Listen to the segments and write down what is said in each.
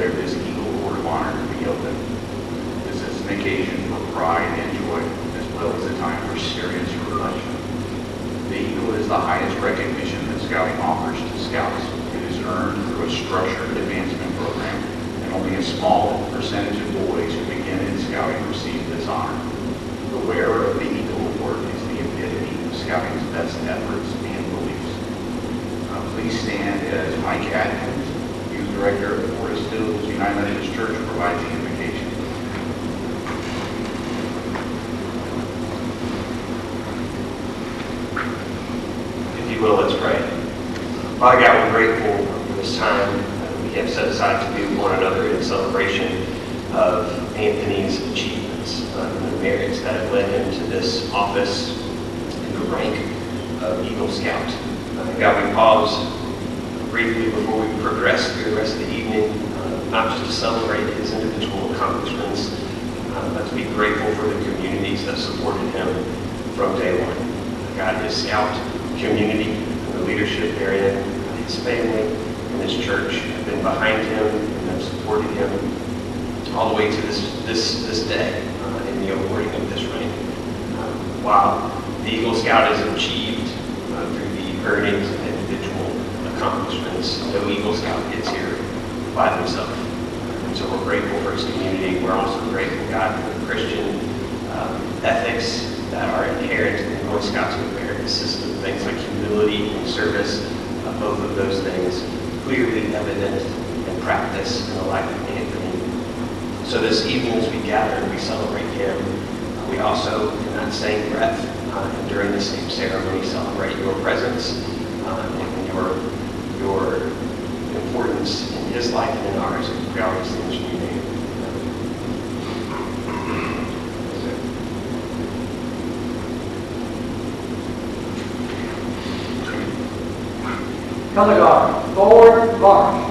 declared this Eagle Award of Honor to be open. This is an occasion for pride and joy, as well as a time for serious reflection. The Eagle is the highest recognition that Scouting offers to Scouts. It is earned through a structured advancement program, and only a small percentage of boys who begin in Scouting receive this honor. The wearer of the Eagle Award is the epitome of Scouting's best efforts and beliefs. Please stand as Mike Atkins, Youth Director of Forest Hills United Methodist Church, provides the invocation. If you will, let's pray. Father God, we're grateful for this time we have set aside to do one another in celebration of Anthony's achievements and the merits that have led him to this office in the rank of Eagle Scout. God, we pause briefly before we progress through the rest of the evening, not just to celebrate his individual accomplishments, but to be grateful for the communities that supported him from day one. God, his Scout community, the leadership therein, his family, and his church have been behind him and have supported him all the way to this day in the awarding of this rank. While the Eagle Scout is achieved through the earnings of individual accomplishments, no Eagle Scout gets here by themselves. And so we're grateful for his community. We're also grateful, God, for the Christian ethics that are inherent in the Boy Scouts of America system. Things like humility and service, both of those things clearly evident in practice in the life of Anthony. So this evening as we gather and we celebrate him, we also, in that same breath, and during the same ceremony, celebrate your presence and your importance in his life and in ours. And we always things in your name. Color guard, forward march.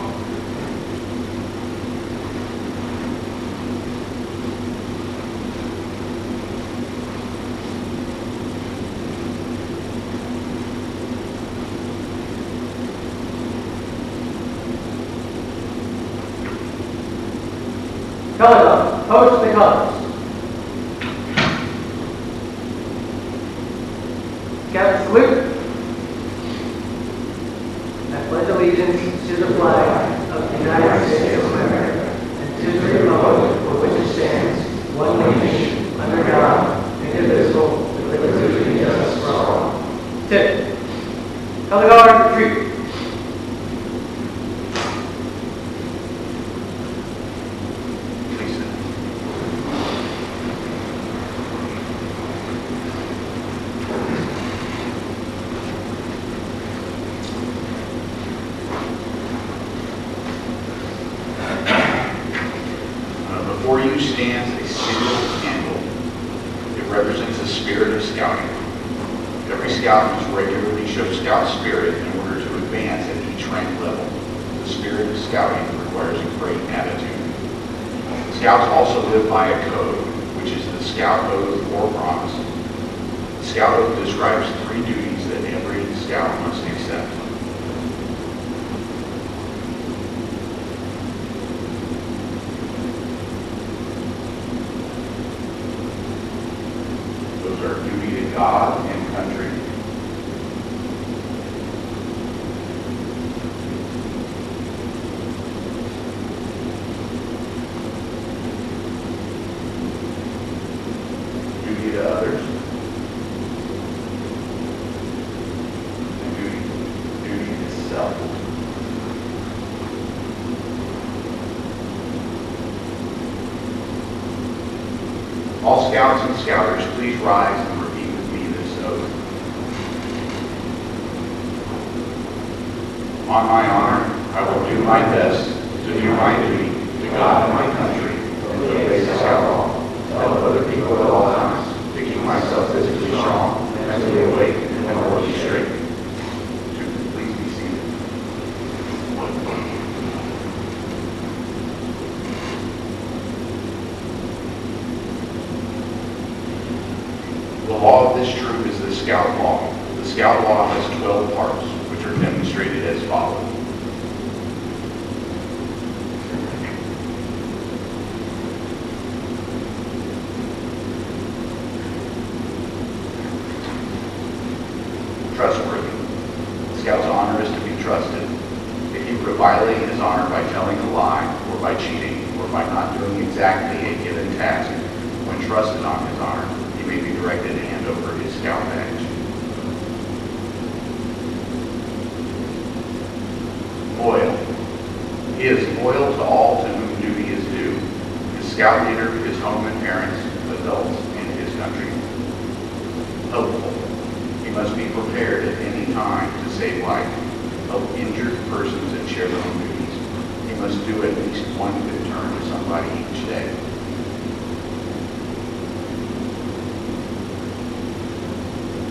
Color guard, post the colors. Scout salute. I pledge allegiance to the flag of the United States of America and to the republic for which it stands, one nation, under God, indivisible, with liberty and justice for all. Tip. Color guard, retreat. Before you stands a single candle. It represents the spirit of Scouting. Every Scout must regularly show Scout spirit in order to advance at each rank level. The spirit of Scouting requires a great attitude. Scouts also live by a code, which is the Scout Oath or Promise. The Scout Oath describes 3 duties that every Scout must accept. Our duty to God and country. Duty to others. And duty to self. All Scouts and Scouters, please rise and repeat with me this oath. On my honor, I will do my best to do my duty to God and my country, and to obey the Scout law, to help other people at all times, to keep myself physically strong, mentally awake, and morally straight. Please be seated. The law of this troop is the Scout Law. The Scout Law has 12 parts, which are demonstrated as follows. or by cheating, or by not doing exactly a given task when trusted on his honor, he may be directed to hand over his scout badge. Loyal. He is loyal to all to whom duty is due, his scout leader, his home and parents, adults, and his country. Hopeful. He must be prepared at any time to save life, help injured persons, and share their own duties. He must do at least one good turn to somebody each day.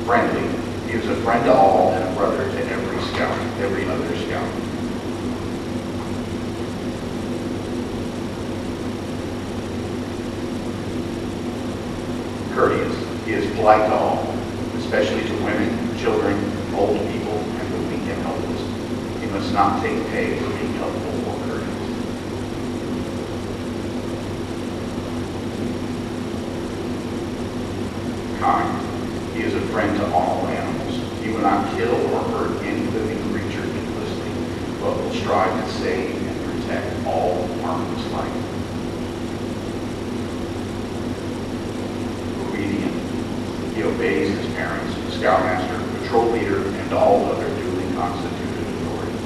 Friendly. He is a friend to all and a brother to every scout, every other scout. Courteous. He is polite to all, especially to women, children, old people, and the weak and helpless. He must not take pay for being helpful or courteous. Kind. He is a friend to all animals. He will not kill or hurt any living creature needlessly, but will strive to save and protect all harmless life. Obedient. He obeys his parents, scoutmaster, patrol leader, and all other duly constituted authorities.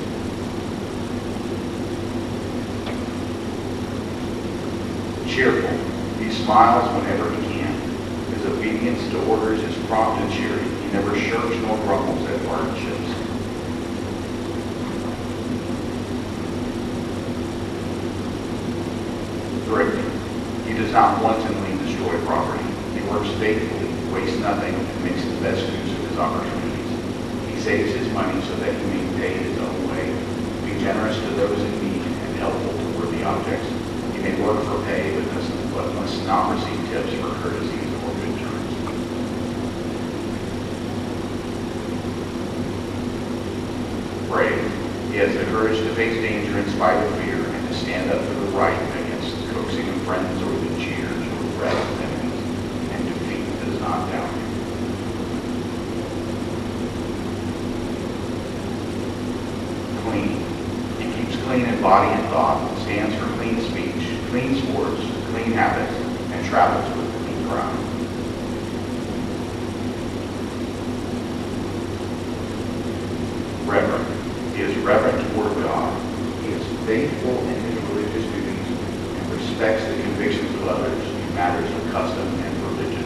Cheerful. He smiles whenever he can. His obedience to orders is prompt and cheery. He never shirks nor grumbles at hardships. Thrifty. He does not wantonly destroy property. He works faithfully, wastes nothing, and makes the best use of his opportunities. He saves his money so that he may pay his own way. Be generous to those in need and helpful to worthy objects. He may work for pay, but must not receive tips for courtesies or good turns. Brave. He has the courage to face danger in spite of fear and to stand up for the right against the coaxing of friends or the jeers or threats of enemies, and defeat does not doubt him. Clean. He keeps clean in body and thought, stands for clean speech, clean sports, clean habits, and travels with a clean crowd. Reverent. He is reverent toward God. He is faithful in his religious duties and respects the convictions of others in matters of custom and religion.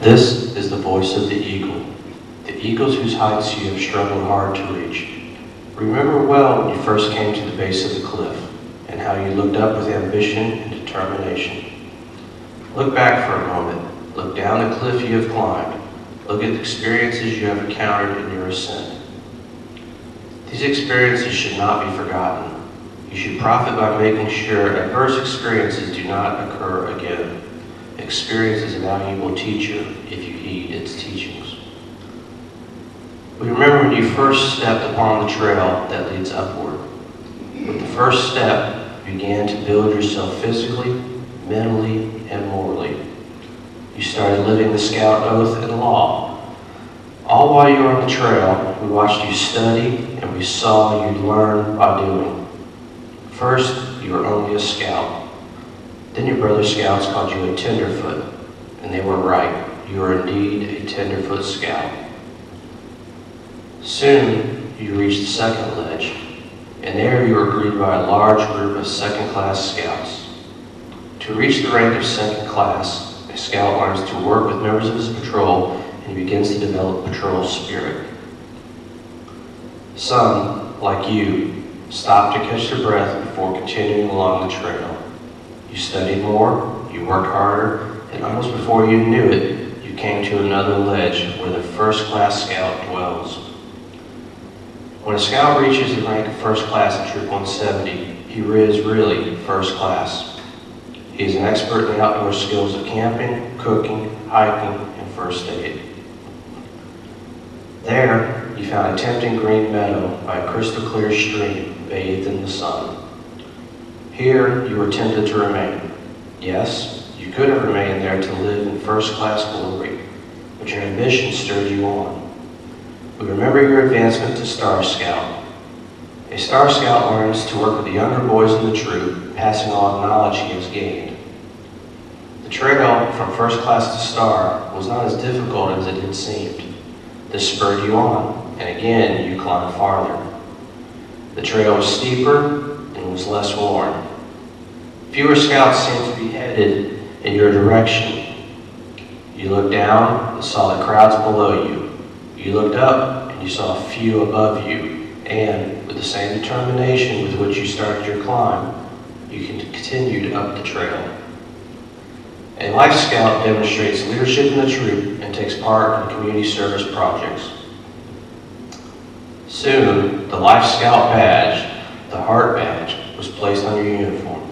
This is the voice of the eagles whose heights you have struggled hard to reach. Remember well when you first came to the base of the cliff, and how you looked up with ambition and determination. Look back for a moment. Look down the cliff you have climbed. Look at the experiences you have encountered in your ascent. These experiences should not be forgotten. You should profit by making sure adverse experiences do not occur again. Experience is a valuable teacher if you heed its teachings. We remember when you first stepped upon the trail that leads upward. With the first step, you began to build yourself physically, mentally, and morally. You started living the scout oath and law. All while you were on the trail, we watched you study and we saw you learn by doing. First, you were only a scout. Then your brother scouts called you a tenderfoot, and they were right. You are indeed a tenderfoot scout. Soon, you reached the second ledge, and there you were greeted by a large group of second-class scouts. To reach the rank of second class, a scout learns to work with members of his patrol, and he begins to develop patrol spirit. Some, like you, stop to catch their breath before continuing along the trail. You studied more, you worked harder, and almost before you knew it, you came to another ledge where the first-class scout dwells. When a scout reaches the rank of first class in Troop 170, he is really first class. He is an expert in the outdoor skills of camping, cooking, hiking, and first aid. There, you found a tempting green meadow by a crystal clear stream bathed in the sun. Here, you were tempted to remain. Yes, you could have remained there to live in first-class glory, but your ambition stirred you on. We remember your advancement to Star Scout. A Star Scout learns to work with the younger boys in the troop, passing on knowledge he has gained. The trail from first class to star was not as difficult as it had seemed. This spurred you on, and again you climbed farther. The trail was steeper and was less worn. Fewer scouts seemed to be headed in your direction. You looked down and saw the crowds below you. You looked up and you saw a few above you, and with the same determination with which you started your climb, you continued up the trail. A Life Scout demonstrates leadership in the troop and takes part in community service projects. Soon, the Life Scout badge, the heart badge, was placed on your uniform.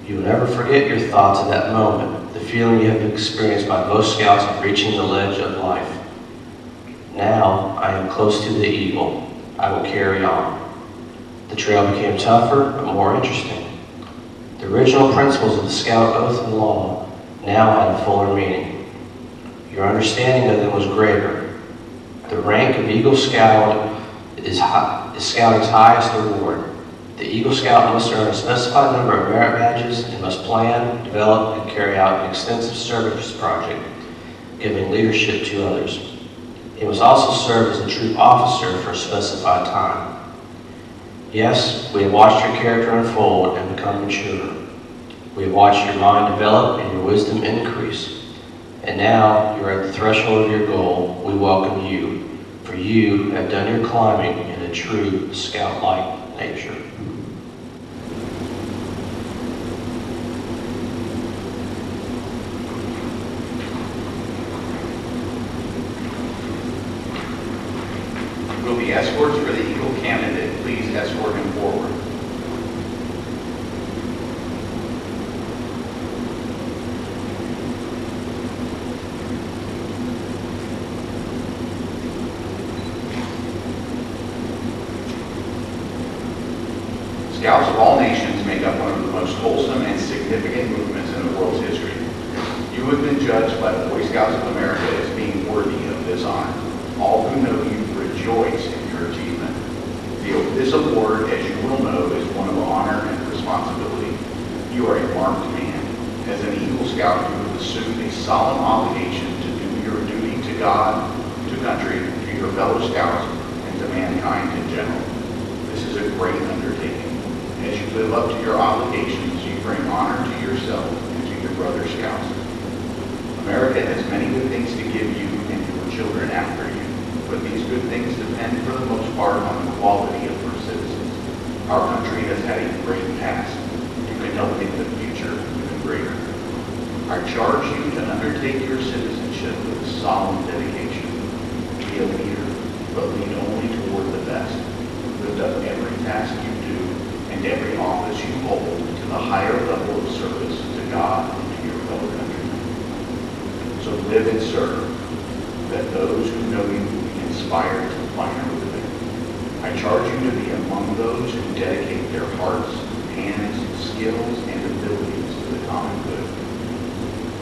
You will never forget your thoughts at that moment, the feeling you have experienced by most scouts on reaching the ledge of life. Now, I am close to the eagle. I will carry on. The trail became tougher, but more interesting. The original principles of the Scout Oath and Law now had a fuller meaning. Your understanding of them was greater. The rank of Eagle Scout is Scouting's highest reward. The Eagle Scout must earn a specified number of merit badges and must plan, develop, and carry out an extensive service project, giving leadership to others. He must also serve as a troop officer for a specified time. Yes, we have watched your character unfold and become mature. We have watched your mind develop and your wisdom increase. And now you are at the threshold of your goal. We welcome you, for you have done your climbing in a true scout-like nature. Will the escorts for the Eagle candidate please escort him forward? Scouts of all nations make up one of the most wholesome and significant movements in the world's history. You have been judged by the Boy Scouts of America as being worthy of this honor. All who know you rejoice in your achievement. This award, as you will know, is one of honor and responsibility. You are a marked man. As an Eagle Scout, you have assumed a solemn obligation to do your duty to God, to country, to your fellow scouts, and to mankind in general. This is a great undertaking. As you live up to your obligations, you bring honor to yourself and to your brother scouts. America has many good things to give you and your children after you, but these good things depend for the most part on the quality of our citizens. Our country has had a great past. You can help make the future even greater. I charge you to undertake your citizenship with solemn dedication. Be a leader, but lead only toward the best. Lift up every task you do and every office you hold to the higher level of service to God and to your fellow countrymen. So live and serve, that those who know you will be inspired to fire within. I charge you to be among those who dedicate their hearts, hands, skills, and abilities to the common good.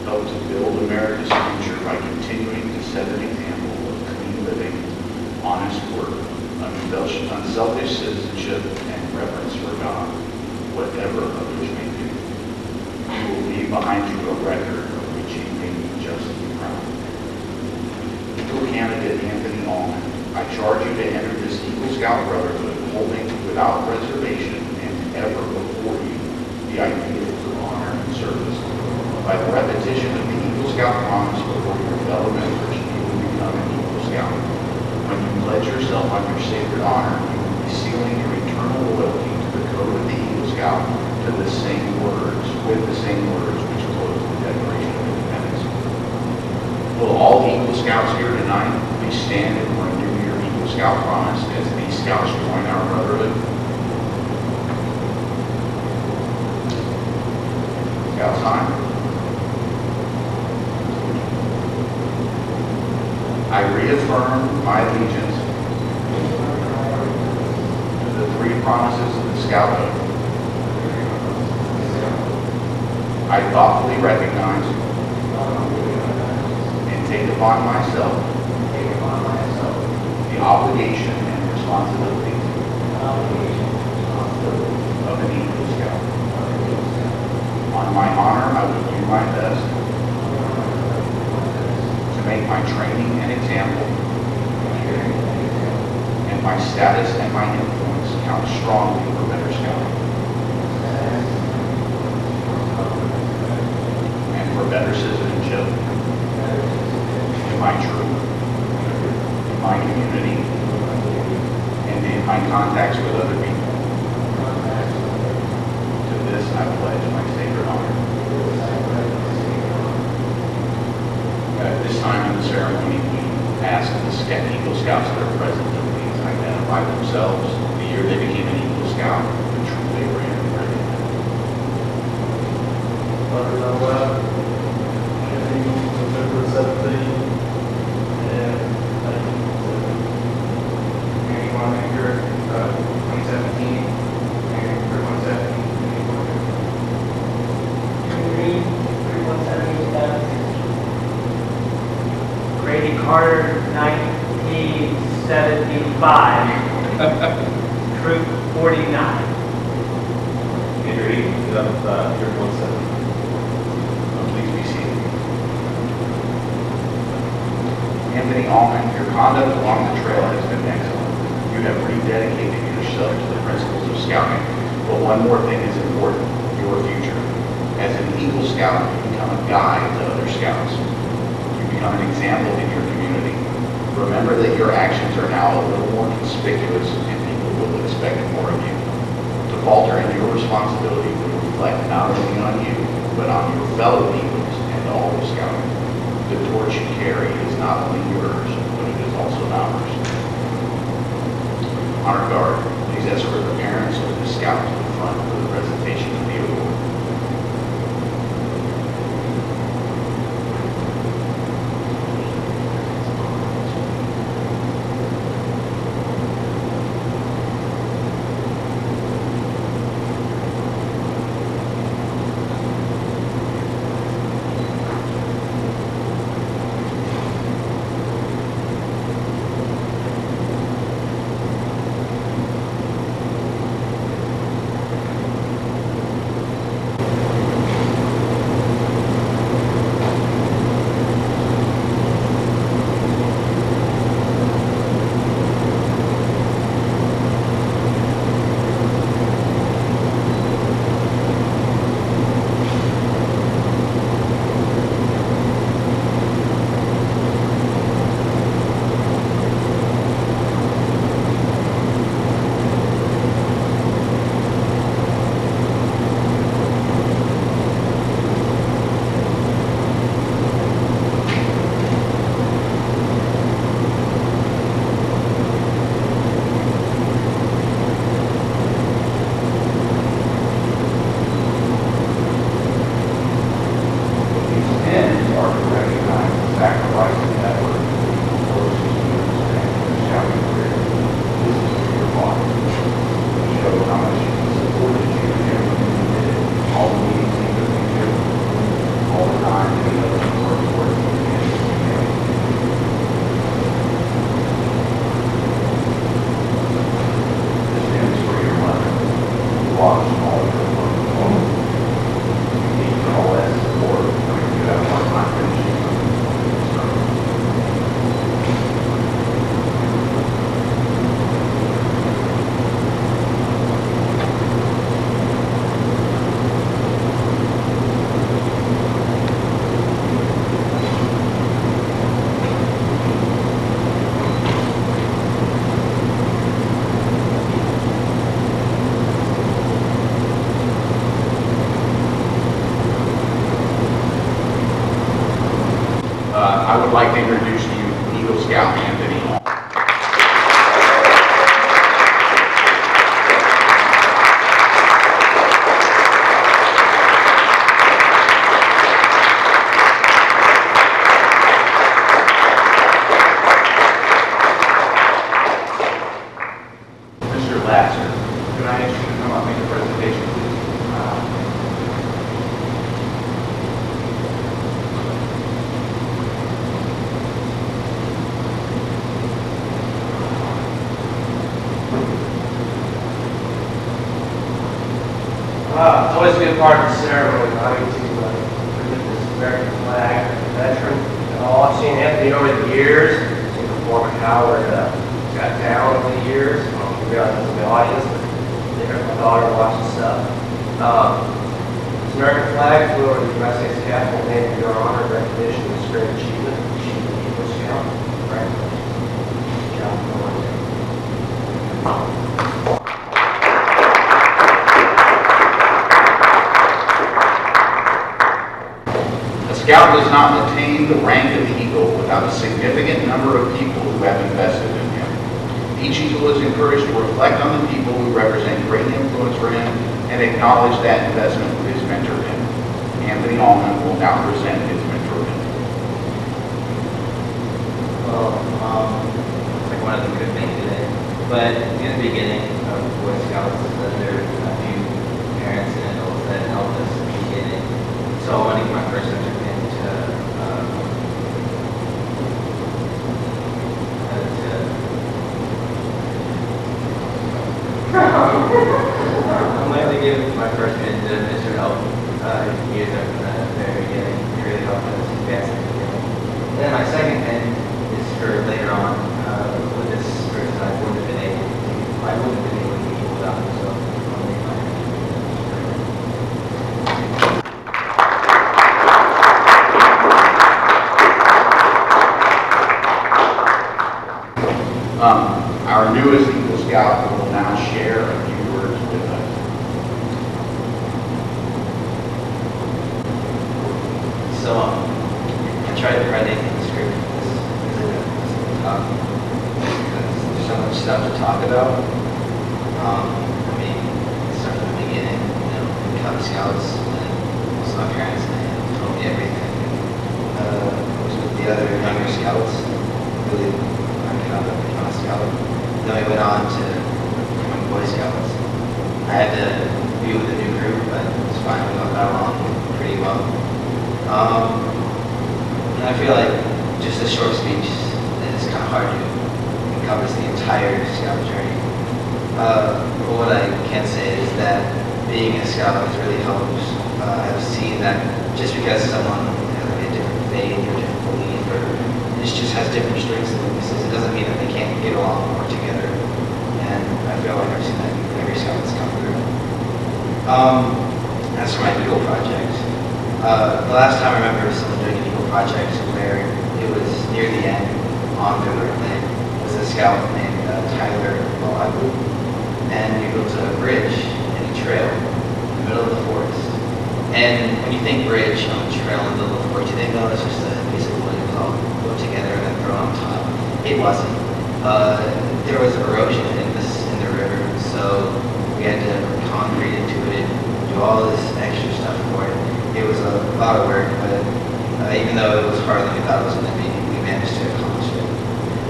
Help to build America's future by continuing to set an example of clean living, honest work, unselfish citizenship, and reverence for God, whatever others may do. You will leave behind you a record of which you may be justly proud. Eagle candidate Anthony Allmond, I charge you to enter this Eagle Scout Brotherhood holding without reservation and ever before you the ideals of honor and service. By the repetition of the Eagle Scout promise before your fellow members, you will become an Eagle Scout. When you pledge yourself on your sacred honor, you will be sealing your eternal loyalty to the code of the Eagle Scout with the same words which close the Declaration of Independence. Will all Eagle Scouts here tonight please stand and renew your Eagle Scout promise as these Scouts join our brotherhood? Scouts time. I reaffirm my allegiance to the three promises of the Scout Oath. I thoughtfully recognize and take upon myself the obligation and responsibilities of an Eagle Scout. On my honor, I will do my best to make my training an example and my status and my influence count strongly for better scouting and for better citizenship in my troop, in my community, and in my contacts with other people. To this I pledge my sacred honor. At this time in the ceremony, we ask the Eagle Scouts that are present to please identify themselves, the year they became an Eagle Scout, the troop they were in, and where they went. November 17, and Mary Wanmaker, 2017, and Kurt 117, Green, 3177. Grady Carter, 1975. Troop 49. Andrew Eaton, 2005, year 17. Please be seated. Anthony Allmond, your conduct along the trail has been excellent. You have rededicated yourself to the principles of scouting. But one more thing is important, your future. As an Eagle Scout, you become a guide to other scouts. You become an example in your community. Remember that your actions are now a little more conspicuous and people will expect more of you. To falter in your responsibility will reflect not only on you, but on your fellow Eagles and all of scouting. The torch you carry is not only yours, but it is also ours. Honor Guard, please escort the parents of the scout to the front for the presentation of the award. I would like to introduce to you Eagle Scout Anthony Allmond. It's always a good part of the ceremony, having to present this American flag, veteran, and all. I've seen Anthony over the years, seen perform at Howard, got down over the years. We realized in the audience, but they heard my daughter watching stuff. This American flag flew over the United States Capitol, named in your honor, recognition, and spirit of achievement. Eagle Scout. Congratulations. Good job. A scout does not attain the rank of eagle without a significant number of people who have invested in him. Each eagle is encouraged to reflect on the people who represent great influence for him and acknowledge that investment with his mentor him. Anthony Allmond will now present his mentor him. Well, it's like one of the good things today. But in the beginning of Boy Scouts, there are a few parents and adults that helped us in the beginning. So I want to give my first mentor pin I'm going to give my first pin to Mr. Allmond. He is there from the very beginning. He really helped us advance in the beginning. Then my second pin is for later on. With this person, I wouldn't have been able to be without him. So I'll make my Our newest Eagle Scout will now share a few words with us. So I tried to write anything in the script because there's so much stuff to talk about. I mean, start from the beginning, Cub Scouts, and also my parents and told me everything. I was with the other younger scouts, really learned how to become a scout. Then we went on to become Boy Scouts. I had to be with a new group, but it's fine. We all got along pretty well. And I feel like just a short speech is kind of hard to encompass the entire scout journey. But what I can say is that being a scout has really helped. I've seen that just because someone has a different faith or different belief or just has different strengths and weaknesses, it doesn't mean that they can't get along or work together. And I feel like I've seen that in every scout that's come through. As for my Eagle project, the last time I remember someone doing an Eagle project where it was near the end on their land was a scout named Tyler Allmond. And we built a bridge and a trail in the middle of the forest. And when you think bridge on a trail in the middle of the forest, you think, oh, it's just a piece of wood that was all put together and then thrown on top. It wasn't. There was erosion in the river, so we had to put concrete into it, do all this extra stuff for it. It was a lot of work, but even though it was harder than we thought it was going to be, we managed to accomplish it.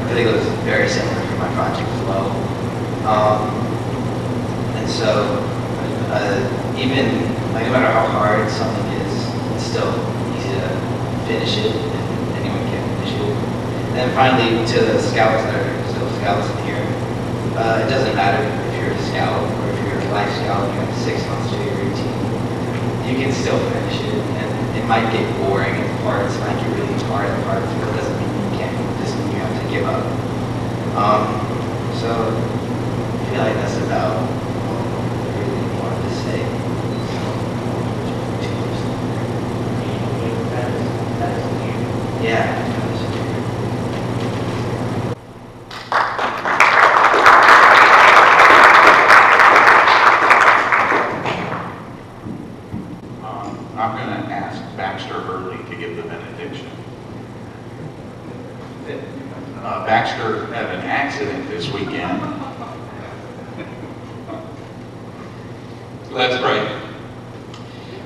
I think it was very similar for my project as well. And so, even no matter how hard something is, it's still easy to finish it, and anyone can finish it. And then finally, to the scouts that are still scouts in here, it doesn't matter if you're a scout or if you're a life scout, you have 6 months to do your routine. You can still finish it, and it might get boring at parts, it might get really hard at parts, but it doesn't mean you can't, it just means you have to give up. So I feel like that's about all I really wanted to say. Yeah. I'm going to ask Baxter Hurley to give the benediction. Baxter had an accident this weekend. Let's pray.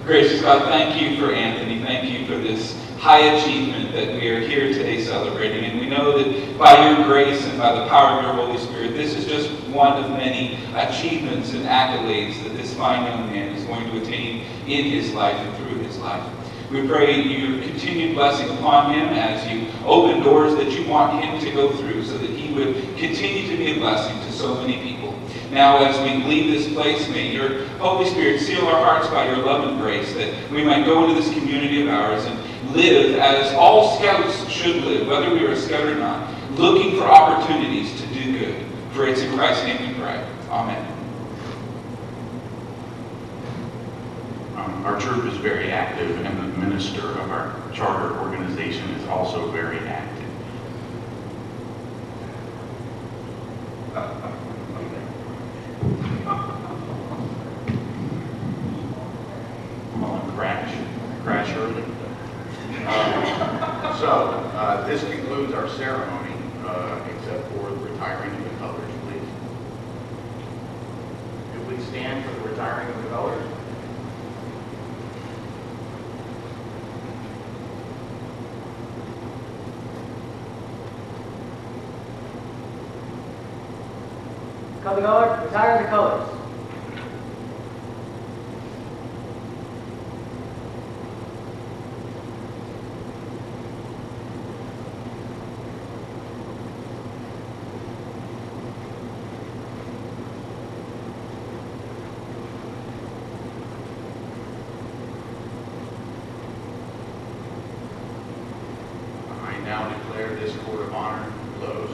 Gracious God, thank you for Anthony. Thank you for this high achievement that we are here today celebrating. And we know that by your grace and by the power of your Holy Spirit, this is just one of many achievements and accolades that this fine young man is going to attain in his life and through his life. We pray your continued blessing upon him as you open doors that you want him to go through so that he would continue to be a blessing to so many people. Now, as we leave this place, may your Holy Spirit seal our hearts by your love and grace, that we might go into this community of ours and live as all scouts should live, whether we are a scout or not, looking for opportunities to do good. For it's in Christ's name we pray. Amen. Our church is very active, and the minister of our charter organization is also very active. Crash early. This concludes our ceremony, except for the retiring of the colors, please. Could we stand for the retiring of the colors? Color guard, retire the colors. I now declare this court of honor closed.